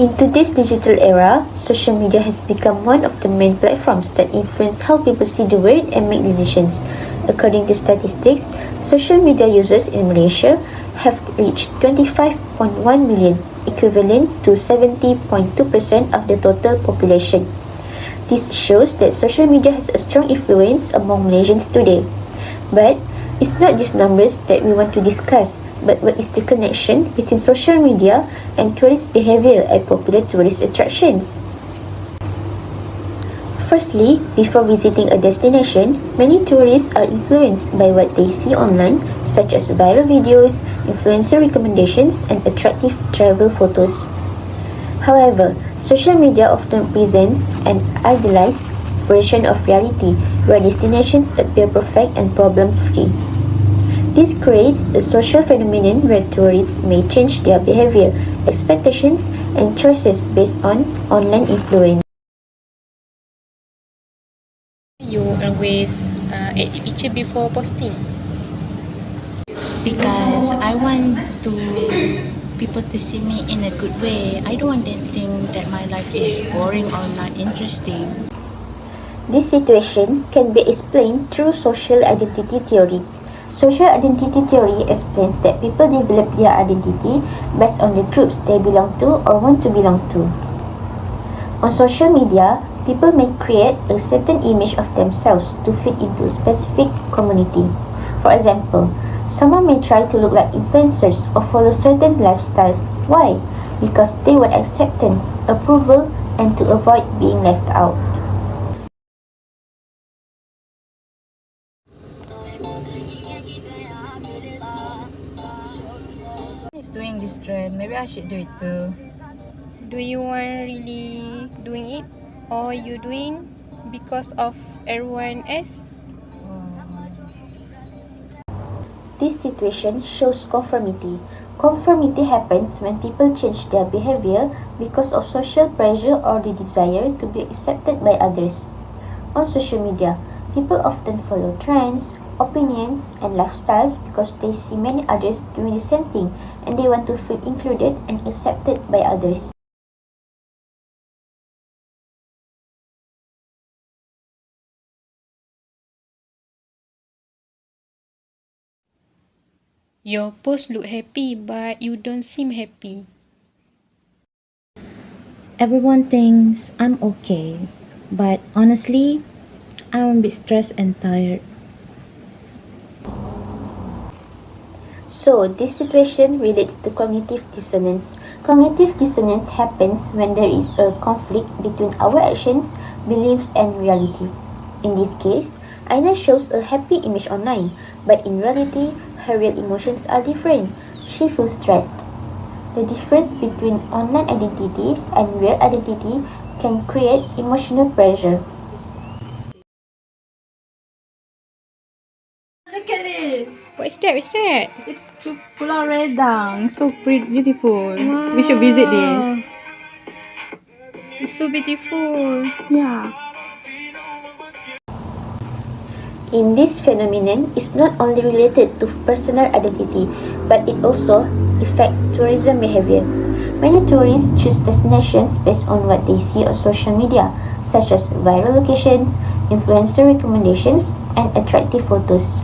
In today's digital era, social media has become one of the main platforms that influence how people see the world and make decisions. According to statistics, social media users in Malaysia have reached 25.1 million, equivalent to 70.2% of the total population. This shows that social media has a strong influence among Malaysians today. But it's not just numbers that we want to discuss, but what is the connection between social media and tourist behavior at popular tourist attractions? Firstly, before visiting a destination, many tourists are influenced by what they see online, such as viral videos, influencer recommendations, and attractive travel photos. However, social media often presents an idealized version of reality where destinations appear perfect and problem-free. This creates a social phenomenon where tourists may change their behavior, expectations, and choices based on online influence. You always edit picture before posting. Because I want to people to see me in a good way. I don't want them to think that my life is boring or not interesting. This situation can be explained through social identity theory. Social identity theory explains that people develop their identity based on the groups they belong to or want to belong to. On social media, people may create a certain image of themselves to fit into a specific community. For example, someone may try to look like influencers or follow certain lifestyles. Why? Because they want acceptance, approval, and to avoid being left out. Is doing this trend. Maybe I should do it too. Do you want really doing it, or you doing because of everyone else? This situation shows conformity. Conformity happens when people change their behavior because of social pressure or the desire to be accepted by others. On social media, people often follow trends, opinions, and lifestyles because they see many others doing the same thing and they want to feel included and accepted by others. Your post look happy, but you don't seem happy. Everyone thinks I'm okay, but honestly, I'm a bit stressed and tired. So, this situation relates to cognitive dissonance. Cognitive dissonance happens when there is a conflict between our actions, beliefs, and reality. In this case, Aina shows a happy image online, but in reality, her real emotions are different. She feels stressed. The difference between online identity and real identity can create emotional pressure. Look at this. What is that? What's that? It's Pulau Redang. So pretty, beautiful. Wow. We should visit this. It's so beautiful. Yeah. In this phenomenon is not only related to personal identity, but it also affects tourism behavior. Many tourists choose destinations based on what they see on social media, such as viral locations, influencer recommendations, and attractive photos.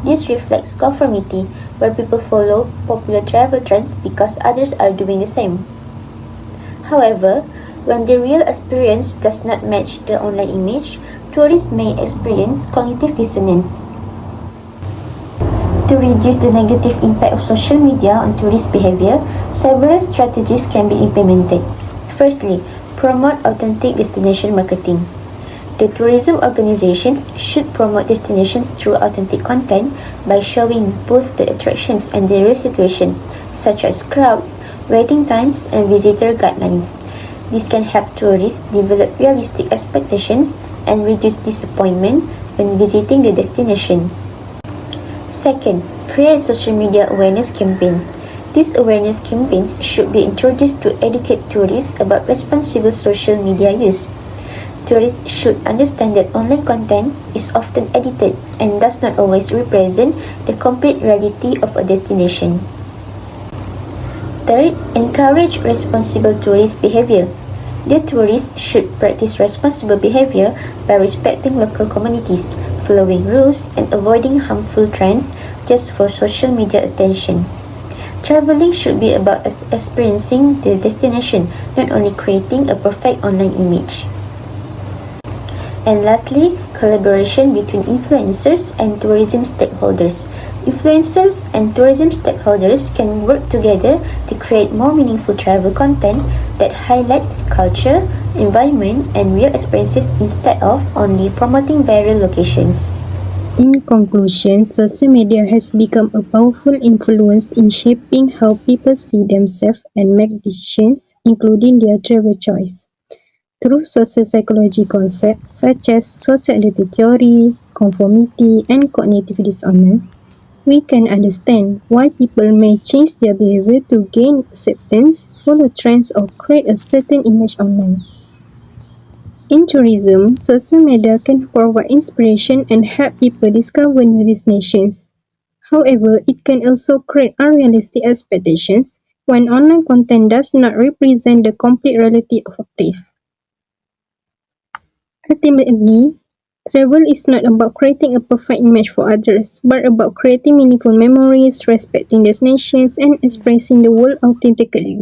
This reflects conformity, where people follow popular travel trends because others are doing the same. However, when the real experience does not match the online image, tourists may experience cognitive dissonance. To reduce the negative impact of social media on tourist behavior, several strategies can be implemented. Firstly, promote authentic destination marketing. The tourism organizations should promote destinations through authentic content by showing both the attractions and the real situation, such as crowds, waiting times, and visitor guidelines. This can help tourists develop realistic expectations and reduce disappointment when visiting the destination. Second, create social media awareness campaigns. These awareness campaigns should be introduced to educate tourists about responsible social media use. Tourists should understand that online content is often edited and does not always represent the complete reality of a destination. Third, encourage responsible tourist behavior. The tourists should practice responsible behavior by respecting local communities, following rules, and avoiding harmful trends just for social media attention. Traveling should be about experiencing the destination, not only creating a perfect online image. And lastly, collaboration between influencers and tourism stakeholders. Influencers and tourism stakeholders can work together to create more meaningful travel content that highlights culture, environment, and real experiences instead of only promoting viral locations. In conclusion, social media has become a powerful influence in shaping how people see themselves and make decisions, including their travel choice. Through social psychology concepts such as social identity theory, conformity, and cognitive dissonance, we can understand why people may change their behavior to gain acceptance, follow trends, or create a certain image online. In tourism, social media can provide inspiration and help people discover new destinations. However, it can also create unrealistic expectations when online content does not represent the complete reality of a place. Ultimately, travel is not about creating a perfect image for others, but about creating meaningful memories, respecting destinations, and expressing the world authentically.